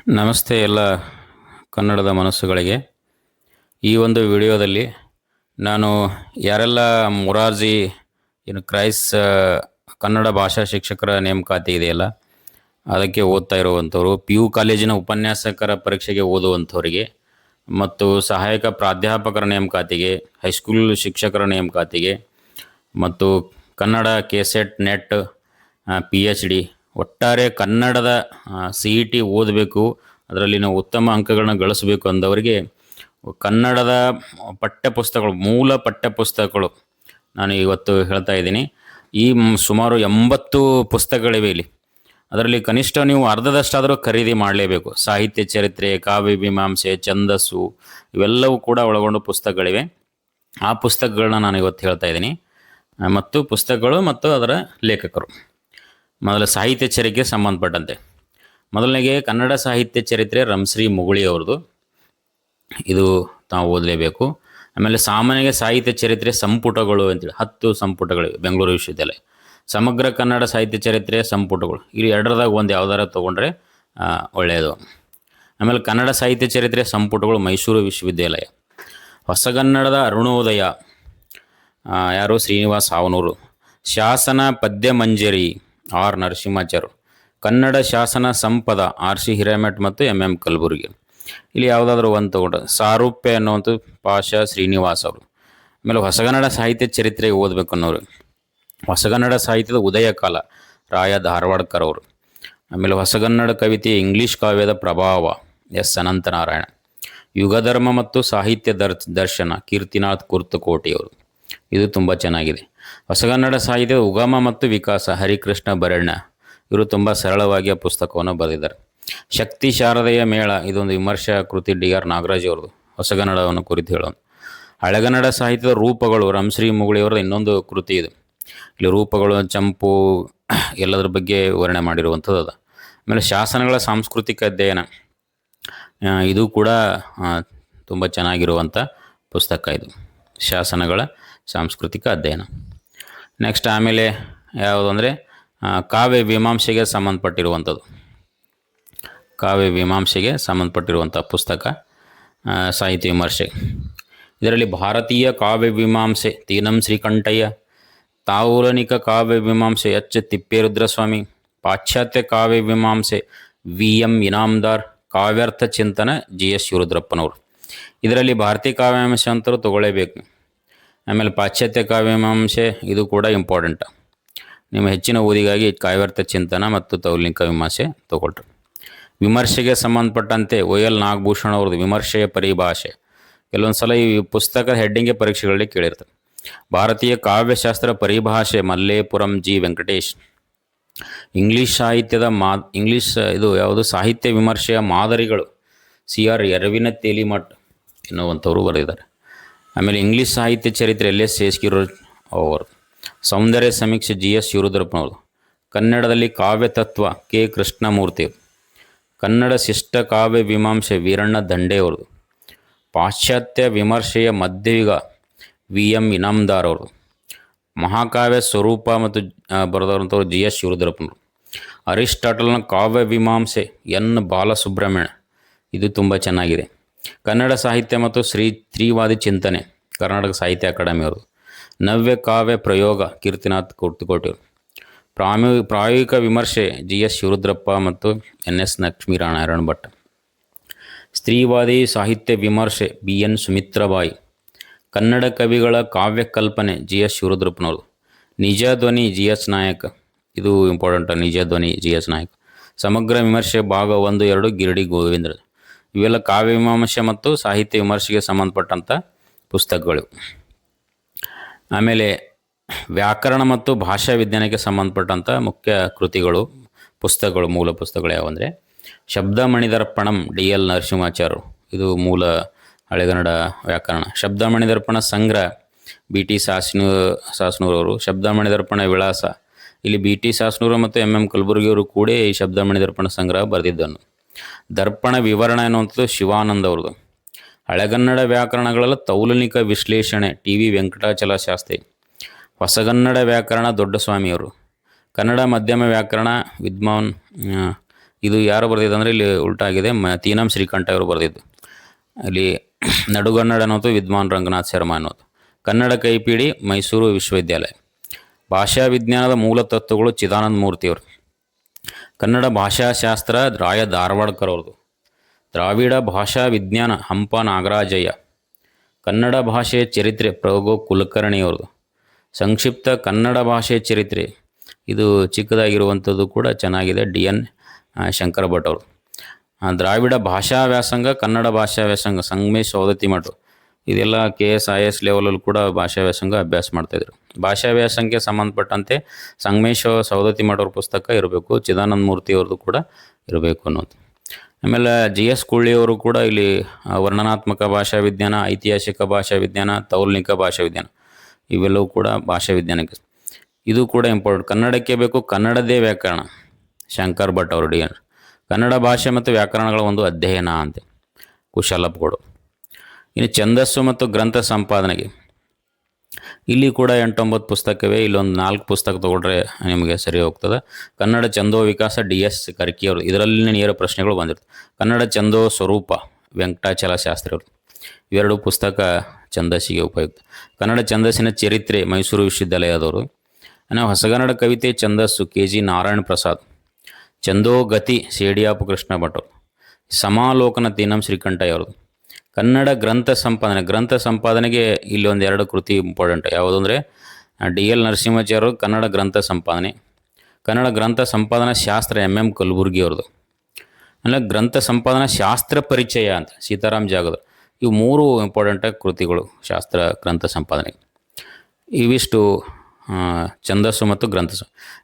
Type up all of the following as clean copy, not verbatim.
ನಮಸ್ತೆ ಎಲ್ಲ ಕನ್ನಡದ ಮನಸ್ಸುಗಳಿಗೆ. ಈ ಒಂದು ವಿಡಿಯೋದಲ್ಲಿ ನಾನು ಯಾರೆಲ್ಲ ಮೊರಾರ್ಜಿ ಕ್ರೈಸ್ ಕನ್ನಡ ಭಾಷಾ ಶಿಕ್ಷಕರ ನೇಮಕಾತಿ ಇದೆಯಲ್ಲ ಅದಕ್ಕೆ ಓದ್ತಾ ಇರುವಂಥವ್ರು, ಪಿ ಯು ಕಾಲೇಜಿನ ಉಪನ್ಯಾಸಕರ ಪರೀಕ್ಷೆಗೆ ಓದುವಂಥವರಿಗೆ ಮತ್ತು ಸಹಾಯಕ ಪ್ರಾಧ್ಯಾಪಕರ ನೇಮಕಾತಿಗೆ, ಹೈಸ್ಕೂಲ್ ಶಿಕ್ಷಕರ ನೇಮಕಾತಿಗೆ ಮತ್ತು Kannada KSET net P H D ಒಟ್ಟಾರೆ ಕನ್ನಡದ ಸಿ ಇ ಟಿ ಓದಬೇಕು, ಅದರಲ್ಲಿ ನಾವು ಉತ್ತಮ ಅಂಕಗಳನ್ನ ಗಳಿಸಬೇಕು ಅಂದವರಿಗೆ ಕನ್ನಡದ ಪಠ್ಯಪುಸ್ತಕಗಳು, ಮೂಲ ಪಠ್ಯಪುಸ್ತಕಗಳು ನಾನು ಇವತ್ತು ಹೇಳ್ತಾ ಇದ್ದೀನಿ. ಈ ಸುಮಾರು 80 ಪುಸ್ತಕಗಳಿವೆ ಇಲ್ಲಿ. ಅದರಲ್ಲಿ ಕನಿಷ್ಠ ನೀವು ಅರ್ಧದಷ್ಟಾದರೂ ಖರೀದಿ ಮಾಡಲೇಬೇಕು. ಸಾಹಿತ್ಯ ಚರಿತ್ರೆ, ಕಾವ್ಯ ಮೀಮಾಂಸೆ, ಛಂದಸ್ಸು ಇವೆಲ್ಲವೂ ಕೂಡ ಒಳಗೊಂಡು ಪುಸ್ತಕಗಳಿವೆ. ಆ ಪುಸ್ತಕಗಳನ್ನ ನಾನು ಇವತ್ತು ಹೇಳ್ತಾ ಇದ್ದೀನಿ ಮತ್ತು ಪುಸ್ತಕಗಳು ಮತ್ತು ಅದರ ಲೇಖಕರು. ಮೊದಲು ಸಾಹಿತ್ಯ ಚರಿತ್ರೆಗೆ ಸಂಬಂಧಪಟ್ಟಂತೆ ಮೊದಲನೆಗೆ ಕನ್ನಡ ಸಾಹಿತ್ಯ ಚರಿತ್ರೆ ರಂಶ್ರೀ ಮುಗುಳಿ ಅವ್ರದ್ದು, ಇದು ತಾವು ಓದಲೇಬೇಕು. ಆಮೇಲೆ ಸಾಮಾನ್ಯ ಸಾಹಿತ್ಯ ಚರಿತ್ರೆ ಸಂಪುಟಗಳು ಅಂತೇಳಿ 10 ಸಂಪುಟಗಳಿವೆ ಬೆಂಗಳೂರು ವಿಶ್ವವಿದ್ಯಾಲಯ. ಸಮಗ್ರ ಕನ್ನಡ ಸಾಹಿತ್ಯ ಚರಿತ್ರೆ ಸಂಪುಟಗಳು, ಇಲ್ಲಿ ಎರಡರದಾಗ ಒಂದು ಯಾವ್ದಾರ ತೊಗೊಂಡ್ರೆ ಒಳ್ಳೆಯದು. ಆಮೇಲೆ ಕನ್ನಡ ಸಾಹಿತ್ಯ ಚರಿತ್ರೆ ಸಂಪುಟಗಳು ಮೈಸೂರು ವಿಶ್ವವಿದ್ಯಾಲಯ. ಹೊಸಗನ್ನಡದ ಅರುಣೋದಯ, ಯಾರು? ಶ್ರೀನಿವಾಸ ಹಾವನೂರು. ಶಾಸನ ಪದ್ಯ ಮಂಜರಿ ಆರ್ ನರಸಿಂಹಾಚಾರ್ಯ. ಕನ್ನಡ ಶಾಸನ ಸಂಪದ ಆರ್ ಸಿ ಹಿರೇಮಠ್ ಮತ್ತು ಎಂ ಎಂ ಕಲಬುರ್ಗಿ. ಇಲ್ಲಿ ಯಾವುದಾದ್ರೂ ಒಂದು ತೊಗೊಂಡ್ರೆ ಸಾರೂಪ್ಯ ಅನ್ನುವಂಥ ಪಾಷಾ ಶ್ರೀನಿವಾಸ್ ಅವರು. ಆಮೇಲೆ ಹೊಸಗನ್ನಡ ಸಾಹಿತ್ಯ ಚರಿತ್ರೆ ಓದಬೇಕು ಅನ್ನೋರು, ಹೊಸಗನ್ನಡ ಸಾಹಿತ್ಯದ ಉದಯ ಕಾಲ ರಾಯ ಧಾರವಾಡಕರ್ ಅವರು. ಆಮೇಲೆ ಹೊಸಗನ್ನಡ ಕವಿತೆ ಇಂಗ್ಲೀಷ್ ಕಾವ್ಯದ ಪ್ರಭಾವ ಎಸ್ ಅನಂತನಾರಾಯಣ. ಯುಗಧರ್ಮ ಮತ್ತು ಸಾಹಿತ್ಯ ದರ್ಶನ ಕೀರ್ತಿನಾಥ್ ಕುರ್ತಕೋಟಿಯವರು, ಇದು ತುಂಬ ಚೆನ್ನಾಗಿದೆ. ಹೊಸಗನ್ನಡ ಸಾಹಿತ್ಯದ ಉಗಮ ಮತ್ತು ವಿಕಾಸ ಹರಿಕೃಷ್ಣ ಬರಣ್ಣ, ಇವರು ತುಂಬ ಸರಳವಾಗಿ ಆ ಪುಸ್ತಕವನ್ನು ಬರೆದಿದ್ದಾರೆ. ಶಕ್ತಿ ಶಾರದೆಯ ಮೇಳ, ಇದೊಂದು ವಿಮರ್ಶಾ ಕೃತಿ ಡಿ ಆರ್ ನಾಗರಾಜ್ ಅವ್ರದ್ದು, ಹೊಸಗನ್ನಡವನ್ನು ಕುರಿತು ಹೇಳೋದು. ಹಳೆಗನ್ನಡ ಸಾಹಿತ್ಯದ ರೂಪಗಳು ರಂಶ್ರೀ ಮುಗುಳಿಯವರದ ಇನ್ನೊಂದು ಕೃತಿ ಇದೆ. ಇಲ್ಲಿ ರೂಪಗಳು, ಚಂಪು ಎಲ್ಲದರ ಬಗ್ಗೆ ವಿವರಣೆ ಮಾಡಿರುವಂಥದ್ದು ಅದು. ಆಮೇಲೆ ಶಾಸನಗಳ ಸಾಂಸ್ಕೃತಿಕ ಅಧ್ಯಯನ, ಇದು ಕೂಡ ತುಂಬ ಚೆನ್ನಾಗಿರುವಂಥ ಪುಸ್ತಕ ಇದು, ಶಾಸನಗಳ ಸಾಂಸ್ಕೃತಿಕ ಅಧ್ಯಯನ. ನೆಕ್ಸ್ಟ್ ಆಮೇಲೆ ಯಾವುದು ಅಂದರೆ ಕಾವ್ಯ ಮೀಮಾಂಸೆಗೆ ಸಂಬಂಧಪಟ್ಟಿರುವಂಥದ್ದು, ಕಾವ್ಯ ಮೀಮಾಂಸೆಗೆ ಸಂಬಂಧಪಟ್ಟಿರುವಂಥ ಪುಸ್ತಕ ಸಾಹಿತ್ಯ ವಿಮರ್ಶೆ. ಇದರಲ್ಲಿ ಭಾರತೀಯ ಕಾವ್ಯ ಮೀಮಾಂಸೆ ತೀನಂ ಶ್ರೀಕಂಠಯ್ಯ, ತಾೌಲನಿಕ ಕಾವ್ಯ ಮೀಮಾಂಸೆ ಎಚ್ ತಿಪ್ಪೇರುದ್ರಸ್ವಾಮಿ, ಪಾಶ್ಚಾತ್ಯ ಕಾವ್ಯ ಮೀಮಾಂಸೆ ವಿ ಎಂ ಇನಾಮದಾರ್, ಕಾವ್ಯಾರ್ಥ ಚಿಂತನ ಜಿ ಎಸ್ ಶಿವರುದ್ರಪ್ಪನವರು. ಇದರಲ್ಲಿ ಭಾರತೀಯ ಕಾವ್ಯ ಮೀಮಾಂಸೆ ಅಂತರೂ ತೊಗೊಳ್ಳೇಬೇಕು. ಆಮೇಲೆ ಪಾಶ್ಚಾತ್ಯ ಕಾವ್ಯ ಮೀಮಾಂಸೆ, ಇದು ಕೂಡ ಇಂಪಾರ್ಟೆಂಟ್. ನಿಮ್ಮ ಹೆಚ್ಚಿನ ಓದಿಗಾಗಿ ಕಾವ್ಯಾರ್ಥ ಚಿಂತನ ಮತ್ತು ತೌಲನಿಕ ಮೀಮಾಂಸೆ ತೊಗೊಳ್ರಿ. ವಿಮರ್ಶೆಗೆ ಸಂಬಂಧಪಟ್ಟಂತೆ ಒ ಎಲ್ ನಾಗಭೂಷಣ ಅವ್ರದ್ದು ವಿಮರ್ಶೆಯ ಪರಿಭಾಷೆ, ಕೆಲವೊಂದು ಸಲ ಈ ಪುಸ್ತಕದ ಹೆಡ್ಡಿಂಗ್ಗೆ ಪರೀಕ್ಷೆಗಳಲ್ಲಿ ಕೇಳಿರ್ತಾರೆ. ಭಾರತೀಯ ಕಾವ್ಯಶಾಸ್ತ್ರ ಪರಿಭಾಷೆ ಮಲ್ಲೇಪುರಂ ಜಿ ವೆಂಕಟೇಶ್. ಇಂಗ್ಲೀಷ್ ಸಾಹಿತ್ಯದ ಇದು ಯಾವುದು ಸಾಹಿತ್ಯ ವಿಮರ್ಶೆಯ ಮಾದರಿಗಳು ಸಿ ಆರ್ ಎರವಿನ ತೇಲಿಮಠ್ ಎನ್ನುವಂಥವರು ಬರೆದಿದ್ದಾರೆ. ಆಮೇಲೆ ಇಂಗ್ಲೀಷ್ ಸಾಹಿತ್ಯ ಚರಿತ್ರೆ ಎಲ್ ಎಸ್ ಶೇಷಗಿರಿ ಅವರು. ಸೌಂದರ್ಯ ಸಮೀಕ್ಷೆ ಜಿ ಎಸ್ ಶಿವರುದ್ರಪ್ಪನವರು. ಕನ್ನಡದಲ್ಲಿ ಕಾವ್ಯ ತತ್ವ ಕೆ ಕೃಷ್ಣಮೂರ್ತಿ. ಕನ್ನಡ ಶಿಷ್ಟ ಕಾವ್ಯ ಮೀಮಾಂಸೆ ವೀರಣ್ಣ ದಂಡೆಯವ್ರದ್ದು. ಪಾಶ್ಚಾತ್ಯ ವಿಮರ್ಶೆಯ ಮಧ್ಯಯುಗ ವಿ ಎಂ ಇನಾಮದಾರ್ ಅವರು. ಮಹಾಕಾವ್ಯ ಸ್ವರೂಪ ಮತ್ತು ಬರೆದವಂಥವ್ರು ಜಿ ಎಸ್ ಶಿವರುದ್ರಪ್ಪನವರು. ಅರಿಸ್ಟಾಟಲ್ನ ಕಾವ್ಯ ಮೀಮಾಂಸೆ ಎನ್ ಬಾಲಸುಬ್ರಹ್ಮಣ್ಯ, ಇದು ತುಂಬ ಚೆನ್ನಾಗಿದೆ. ಕನ್ನಡ ಸಾಹಿತ್ಯ ಮತ್ತು ಸ್ತ್ರೀವಾದಿ ಚಿಂತನೆ ಕರ್ನಾಟಕ ಸಾಹಿತ್ಯ ಅಕಾಡೆಮಿ ಅವರು. ನವ್ಯ ಕಾವ್ಯ ಪ್ರಯೋಗ ಕೀರ್ತಿನಾಥ್ ಕುರ್ತಕೋಟಿಯವರು. ಪ್ರಾಯೋಗಿಕ ವಿಮರ್ಶೆ ಜಿ ಎಸ್ ಶಿವರುದ್ರಪ್ಪ ಮತ್ತು ಎನ್ ಎಸ್ ಲಕ್ಷ್ಮೀನಾರಾಯಣ ಭಟ್. ಸ್ತ್ರೀವಾದಿ ಸಾಹಿತ್ಯ ವಿಮರ್ಶೆ ಬಿ ಎನ್ ಸುಮಿತ್ರಬಾಯಿ. ಕನ್ನಡ ಕವಿಗಳ ಕಾವ್ಯ ಕಲ್ಪನೆ ಜಿ ಎಸ್ ಶಿವರುದ್ರಪ್ಪನವರು. ನಿಜ ಧ್ವನಿ ಜಿ ಎಸ್ ನಾಯಕ್, ಇದು ಇಂಪಾರ್ಟೆಂಟ್. ನಿಜ ಧ್ವನಿ ಜಿ ಎಸ್ ನಾಯಕ್. ಸಮಗ್ರ ವಿಮರ್ಶೆ ಭಾಗ 1, 2 ಗಿರಡಿ ಗೋವಿಂದ್ರ. ಇವೆಲ್ಲ ಕಾವ್ಯ ಮೀಮಾಂಸೆ ಮತ್ತು ಸಾಹಿತ್ಯ ವಿಮರ್ಶೆಗೆ ಸಂಬಂಧಪಟ್ಟಂಥ ಪುಸ್ತಕಗಳು. ಆಮೇಲೆ ವ್ಯಾಕರಣ ಮತ್ತು ಭಾಷಾ ವಿಜ್ಞಾನಕ್ಕೆ ಸಂಬಂಧಪಟ್ಟಂಥ ಮುಖ್ಯ ಕೃತಿಗಳು, ಪುಸ್ತಕಗಳು, ಮೂಲ ಪುಸ್ತಕಗಳು ಯಾವುವಂದರೆ ಶಬ್ದ ಮಣಿದರ್ಪಣಂ ಡಿ ಎಲ್ ನರಸಿಂಹಾಚಾರ್ಯರು, ಇದು ಮೂಲ ಹಳೆಗನ್ನಡ ವ್ಯಾಕರಣ. ಶಬ್ದ ಮಣಿದರ್ಪಣ ಸಂಗ್ರಹ ಬಿ ಟಿ ಸಾಸ್ನೂರವರು. ಶಬ್ದ ಮಣಿದರ್ಪಣ ವಿಳಾಸ, ಇಲ್ಲಿ ಬಿ ಟಿ ಸಾಸ್ನೂರು ಮತ್ತು ಎಂ ಎಂ ಕಲಬುರ್ಗಿಯವರು ಕೂಡ ಈ ಶಬ್ದ ಮಣಿದರ್ಪಣ ಸಂಗ್ರಹ ಬರೆದಿದ್ದನು. ದರ್ಪಣ ವಿವರಣ ಎನ್ನುವಂಥದ್ದು ಶಿವಾನಂದ ಅವ್ರದ್ದು. ಹಳೆಗನ್ನಡ ವ್ಯಾಕರಣಗಳೆಲ್ಲ ತೌಲನಿಕ ವಿಶ್ಲೇಷಣೆ ಟಿ ವಿ ವೆಂಕಟಾಚಲ ಶಾಸ್ತ್ರಿ. ಹೊಸಗನ್ನಡ ವ್ಯಾಕರಣ ದೊಡ್ಡಸ್ವಾಮಿಯವರು. ಕನ್ನಡ ಮಧ್ಯಮ ವ್ಯಾಕರಣ ವಿದ್ವಾನ್ ಇದು ಯಾರು ಬರೆದಿದ್ದು ಅಂದರೆ ಇಲ್ಲಿ ಉಲ್ಟಾಗಿದೆ, ತೀನಂ ಶ್ರೀಕಂಠ ಅವರು ಬರೆದಿದ್ದು. ಅಲ್ಲಿ ನಡುಗನ್ನಡ ಅನ್ನೋದು ವಿದ್ವಾನ್ ರಂಗನಾಥ್ ಶರ್ಮಾ ಅನ್ನೋದು. ಕನ್ನಡ ಕೈಪಿಡಿ ಮೈಸೂರು ವಿಶ್ವವಿದ್ಯಾಲಯ. ಭಾಷಾ ವಿಜ್ಞಾನದ ಮೂಲ ತತ್ವಗಳು ಚಿದಾನಂದ ಮೂರ್ತಿಯವರು. ಕನ್ನಡ ಭಾಷಾಶಾಸ್ತ್ರ ರಾಯ ಧಾರವಾಡಕರ್ ಅವ್ರದ್ದು. ದ್ರಾವಿಡ ಭಾಷಾ ವಿಜ್ಞಾನ ಹಂಪ ನಾಗರಾಜಯ್ಯ. ಕನ್ನಡ ಭಾಷೆಯ ಚರಿತ್ರೆ ಪ್ರಭು ಕುಲಕರ್ಣಿಯವ್ರದ್ದು. ಸಂಕ್ಷಿಪ್ತ ಕನ್ನಡ ಭಾಷೆಯ ಚರಿತ್ರೆ, ಇದು ಚಿಕ್ಕದಾಗಿರುವಂಥದ್ದು ಕೂಡ ಚೆನ್ನಾಗಿದೆ, DN ಶಂಕರ ಭಟ್ ಅವರು. ದ್ರಾವಿಡ ಭಾಷಾ ವ್ಯಾಸಂಗ ಕನ್ನಡ ಭಾಷಾ ವ್ಯಾಸಂಗ ಸಂಗಮೇಶ್ ಸೌದತ್ತಿ ಮಠ. ಇದೆಲ್ಲ KS IAS ಲೆವೆಲಲ್ಲಿ ಕೂಡ ಭಾಷಾ ವ್ಯಾಸಂಗ ಅಭ್ಯಾಸ ಮಾಡ್ತಾಯಿದ್ರು. ಭಾಷಾ ವ್ಯಾಸಂಗಕ್ಕೆ ಸಂಬಂಧಪಟ್ಟಂತೆ ಸಂಗಮೇಶ್ ಸೌದತ್ತಿ ಮಠ ಅವ್ರ ಪುಸ್ತಕ ಇರಬೇಕು, ಚಿದಾನಂದ ಮೂರ್ತಿ ಅವ್ರದ್ದು ಕೂಡ ಇರಬೇಕು ಅನ್ನೋದು. ಆಮೇಲೆ GS ಕುಳ್ಳಿಯವರು ಕೂಡ ಇಲ್ಲಿ ವರ್ಣನಾತ್ಮಕ ಭಾಷಾ ವಿಜ್ಞಾನ, ಐತಿಹಾಸಿಕ ಭಾಷಾ ವಿಜ್ಞಾನ, ತೌಲ್ನಿಕ ಭಾಷಾ ವಿಜ್ಞಾನ, ಇವೆಲ್ಲವೂ ಕೂಡ ಭಾಷಾ ವಿಜ್ಞಾನಕ್ಕೆ. ಇದು ಕೂಡ ಇಂಪಾರ್ಟೆಂಟ್. ಕನ್ನಡಕ್ಕೆ ಬೇಕು ಕನ್ನಡದೇ ವ್ಯಾಕರಣ, ಶಂಕರ್ ಭಟ್ ಅವರು DN. ಕನ್ನಡ ಭಾಷೆ ಮತ್ತು ವ್ಯಾಕರಣಗಳ ಒಂದು ಅಧ್ಯಯನ ಅಂತೆ, ಕುಶಲಪ್ಪ ಕೊಡು. ಇನ್ನು ಛಂದಸ್ಸು ಮತ್ತು ಗ್ರಂಥ ಸಂಪಾದನೆಗೆ ಇಲ್ಲಿ ಕೂಡ 8-9 ಪುಸ್ತಕವೇ. ಇಲ್ಲೊಂದು 4 ಪುಸ್ತಕ ತೊಗೊಂಡ್ರೆ ನಿಮಗೆ ಸರಿ ಹೋಗ್ತದೆ. ಕನ್ನಡ ಛಂದೋ ವಿಕಾಸ DS ಕರ್ಕಿ ಅವರು, ಇದರಲ್ಲಿ ನೇರ ಪ್ರಶ್ನೆಗಳು ಬಂದಿರ್ತವೆ. ಕನ್ನಡ ಛಂದೋ ಸ್ವರೂಪ ವೆಂಕಟಾಚಲ ಶಾಸ್ತ್ರಿ ಅವರು. ಇವೆರಡು ಪುಸ್ತಕ ಛಂದಸ್ಸಿಗೆ ಉಪಯುಕ್ತ. ಕನ್ನಡ ಛಂದಸ್ಸಿನ ಚರಿತ್ರೆ ಮೈಸೂರು ವಿಶ್ವವಿದ್ಯಾಲಯದವರು. ನಾವು ಹೊಸಗನ್ನಡ ಕವಿತೆ ಛಂದಸ್ಸು KG ನಾರಾಯಣ ಪ್ರಸಾದ್. ಛಂದೋಗತಿ ಸೇಡಿಯಾಪು ಕೃಷ್ಣ ಭಟ್ ಅವರು. ಸಮಾಲೋಕನ ತೀನಂ ಶ್ರೀಕಂಠಯ್ಯ ಅವ್ರದ್ದು. ಕನ್ನಡ ಗ್ರಂಥ ಸಂಪಾದನೆಗೆ ಇಲ್ಲಿ 1-2 ಕೃತಿ ಇಂಪಾರ್ಟೆಂಟ್. ಯಾವುದು ಅಂದರೆ DL ನರಸಿಂಹಾಚಾರ್ಯರು ಕನ್ನಡ ಗ್ರಂಥ ಸಂಪಾದನೆ, ಕನ್ನಡ ಗ್ರಂಥ ಸಂಪಾದನಾ ಶಾಸ್ತ್ರ MM ಕಲಬುರ್ಗಿ ಅವ್ರದ್ದು. ಆಮೇಲೆ ಗ್ರಂಥ ಸಂಪಾದನಾ ಶಾಸ್ತ್ರ ಪರಿಚಯ ಅಂತ ಸೀತಾರಾಮ್ ಜಾಗದ. ಇವು 3 ಇಂಪಾರ್ಟೆಂಟ್ ಕೃತಿಗಳು ಶಾಸ್ತ್ರ ಗ್ರಂಥ ಸಂಪಾದನೆಗೆ. ಇವಿಷ್ಟು ಛಂದಸ್ಸು ಮತ್ತು ಗ್ರಂಥ.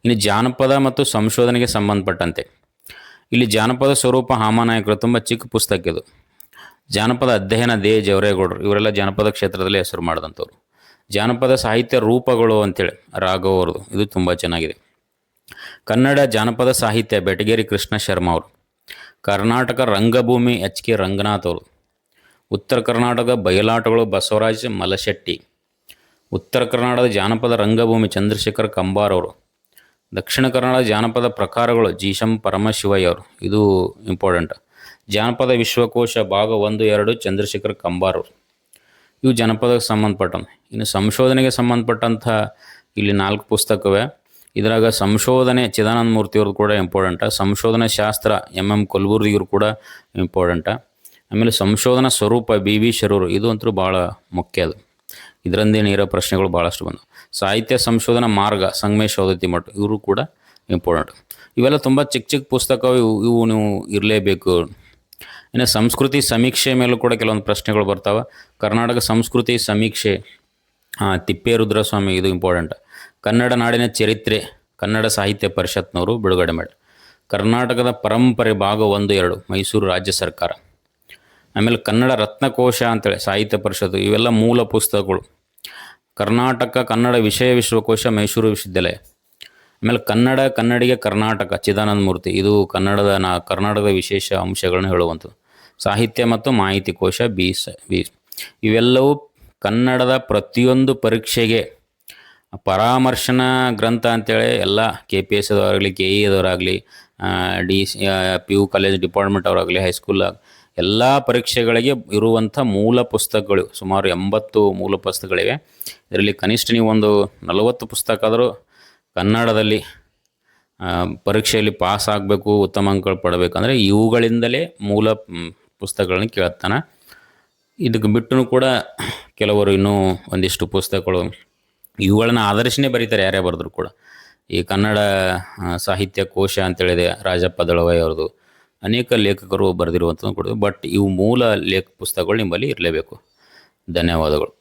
ಇನ್ನು ಜಾನಪದ ಮತ್ತು ಸಂಶೋಧನೆಗೆ ಸಂಬಂಧಪಟ್ಟಂತೆ ಇಲ್ಲಿ ಜಾನಪದ ಸ್ವರೂಪ ಹಾಮಾನಾಯಕರು, ತುಂಬ ಚಿಕ್ಕ ಪುಸ್ತಕ ಇದು. ಜಾನಪದ ಅಧ್ಯಯನ ಜವರೇಗೌಡರು, ಇವರೆಲ್ಲ ಜಾನಪದ ಕ್ಷೇತ್ರದಲ್ಲಿ ಹೆಸರು ಮಾಡಿದಂಥವ್ರು. ಜಾನಪದ ಸಾಹಿತ್ಯ ರೂಪಗಳು ಅಂತೇಳಿ ರಾಘವ್ ಅವ್ರದ್ದು, ಇದು ತುಂಬ ಚೆನ್ನಾಗಿದೆ. ಕನ್ನಡ ಜಾನಪದ ಸಾಹಿತ್ಯ ಬೆಟಗೇರಿ ಕೃಷ್ಣ ಶರ್ಮಾ ಅವರು. ಕರ್ನಾಟಕ ರಂಗಭೂಮಿ HK ರಂಗನಾಥ್ ಅವರು. ಉತ್ತರ ಕರ್ನಾಟಕ ಬಯಲಾಟಗಳು ಬಸವರಾಜ್ ಮಲಶೆಟ್ಟಿ. ಉತ್ತರ ಕರ್ನಾಟಕದ ಜಾನಪದ ರಂಗಭೂಮಿ ಚಂದ್ರಶೇಖರ್ ಕಂಬಾರ್ ಅವರು. ದಕ್ಷಿಣ ಕನ್ನಡ ಜಾನಪದ ಪ್ರಕಾರಗಳು ಜೀಶಂ ಪರಮಶಿವಯ್ಯ ಅವರು, ಇದು ಇಂಪಾರ್ಟೆಂಟ್. ಜಾನಪದ ವಿಶ್ವಕೋಶ ಭಾಗ 1-2 ಚಂದ್ರಶೇಖರ್ ಕಂಬಾರ್ ಅವರು. ಇವು ಜನಪದಕ್ಕೆ ಸಂಬಂಧಪಟ್ಟಂತೆ. ಇನ್ನು ಸಂಶೋಧನೆಗೆ ಸಂಬಂಧಪಟ್ಟಂಥ ಇಲ್ಲಿ 4 ಪುಸ್ತಕವೇ. ಇದರಾಗ ಸಂಶೋಧನೆ ಚಿದಾನಂದ ಮೂರ್ತಿಯವ್ರದ್ದು ಕೂಡ ಇಂಪಾರ್ಟೆಂಟ. ಸಂಶೋಧನಾ ಶಾಸ್ತ್ರ MM ಕಲಬುರ್ಗಿಯವರು ಕೂಡ ಇಂಪಾರ್ಟೆಂಟ. ಆಮೇಲೆ ಸಂಶೋಧನಾ ಸ್ವರೂಪ BV ಶರೂರು, ಇದು ಅಂತೂ ಭಾಳ ಮುಖ್ಯ. ಅದು ಇದರಂದೇನು ಇರೋ ಪ್ರಶ್ನೆಗಳು ಭಾಳಷ್ಟು ಬಂದವು. ಸಾಹಿತ್ಯ ಸಂಶೋಧನಾ ಮಾರ್ಗ ಸಂಗಮೇಶ್ ಸೌದತ್ತಿ ಮಠ, ಇವರು ಕೂಡ ಇಂಪಾರ್ಟೆಂಟ್. ಇವೆಲ್ಲ ತುಂಬ ಚಿಕ್ಕ ಪುಸ್ತಕ, ಇವು ನೀವು ಇರಲೇಬೇಕು. ಇನ್ನು ಸಂಸ್ಕೃತಿ ಸಮೀಕ್ಷೆ ಮೇಲೂ ಕೂಡ ಕೆಲವೊಂದು ಪ್ರಶ್ನೆಗಳು ಬರ್ತಾವೆ. ಕರ್ನಾಟಕ ಸಂಸ್ಕೃತಿ ಸಮೀಕ್ಷೆ ತಿಪ್ಪೇರುದ್ರಸ್ವಾಮಿ, ಇದು ಇಂಪಾರ್ಟೆಂಟ್. ಕನ್ನಡ ನಾಡಿನ ಚರಿತ್ರೆ ಕನ್ನಡ ಸಾಹಿತ್ಯ ಪರಿಷತ್ನವರು ಬಿಡುಗಡೆ ಮಾಡಿ. ಕರ್ನಾಟಕದ ಪರಂಪರೆ ಭಾಗ 1-2 ಮೈಸೂರು ರಾಜ್ಯ ಸರ್ಕಾರ. ಆಮೇಲೆ ಕನ್ನಡ ರತ್ನಕೋಶ ಅಂತೇಳಿ ಸಾಹಿತ್ಯ ಪರಿಷತ್ತು, ಇವೆಲ್ಲ ಮೂಲ ಪುಸ್ತಕಗಳು. ಕರ್ನಾಟಕ ಕನ್ನಡ ವಿಷಯ ವಿಶ್ವಕೋಶ ಮೈಸೂರು ವಿಶ್ವವಿದ್ಯಾಲಯ. ಆಮೇಲೆ ಕನ್ನಡಿಗೆ ಕರ್ನಾಟಕ ಚಿದಾನಂದ ಮೂರ್ತಿ, ಇದು ಕರ್ನಾಟಕದ ವಿಶೇಷ ಅಂಶಗಳನ್ನ ಹೇಳುವಂಥದ್ದು. ಸಾಹಿತ್ಯ ಮತ್ತು ಮಾಹಿತಿ ಕೋಶ ಇವೆಲ್ಲವೂ ಕನ್ನಡದ ಪ್ರತಿಯೊಂದು ಪರೀಕ್ಷೆಗೆ ಪರಾಮರ್ಶನ ಗ್ರಂಥ ಅಂತೇಳಿ ಎಲ್ಲ KPS ಅವರಾಗಲಿ, KE ಅವರಾಗಲಿ, PU ಕಾಲೇಜ್ ಡಿಪಾರ್ಟ್ಮೆಂಟ್ ಅವರಾಗಲಿ, ಹೈಸ್ಕೂಲ್ ಎಲ್ಲ ಪರೀಕ್ಷೆಗಳಿಗೆ ಇರುವಂಥ ಮೂಲ ಪುಸ್ತಕಗಳು ಸುಮಾರು 80 ಮೂಲ ಪುಸ್ತಕಗಳಿವೆ. ಇದರಲ್ಲಿ ಕನಿಷ್ಠ ನೀವು ಒಂದು 40 ಪುಸ್ತಕ ಆದರೂ ಕನ್ನಡದಲ್ಲಿ ಪರೀಕ್ಷೆಯಲ್ಲಿ ಪಾಸ್ ಆಗಬೇಕು, ಉತ್ತಮ ಅಂಕಗಳು ಪಡಬೇಕಂದ್ರೆ ಇವುಗಳಿಂದಲೇ ಮೂಲ ಪುಸ್ತಕಗಳನ್ನ ಕೇಳ್ತಾನೆ. ಇದಕ್ಕೆ ಬಿಟ್ಟು ಕೂಡ ಕೆಲವರು ಇನ್ನೂ ಒಂದಿಷ್ಟು ಪುಸ್ತಕಗಳು ಇವುಗಳನ್ನ ಆಧರಿಸಿನೇ ಬರೀತಾರೆ, ಯಾರೇ ಬರೆದ್ರು ಕೂಡ. ಈ ಕನ್ನಡ ಸಾಹಿತ್ಯ ಕೋಶ ಅಂತೇಳಿದೆ, ರಾಜಪ್ಪ ದಳವಾಯಿ ಅವ್ರದ್ದು, ಅನೇಕ ಲೇಖಕರು ಬರೆದಿರುವಂಥದ್ದು ಕೊಡೋದು. ಬಟ್ ಇವು ಮೂಲ ಪುಸ್ತಕಗಳು ನಿಮ್ಮಲ್ಲಿ ಇರಲೇಬೇಕು. ಧನ್ಯವಾದಗಳು.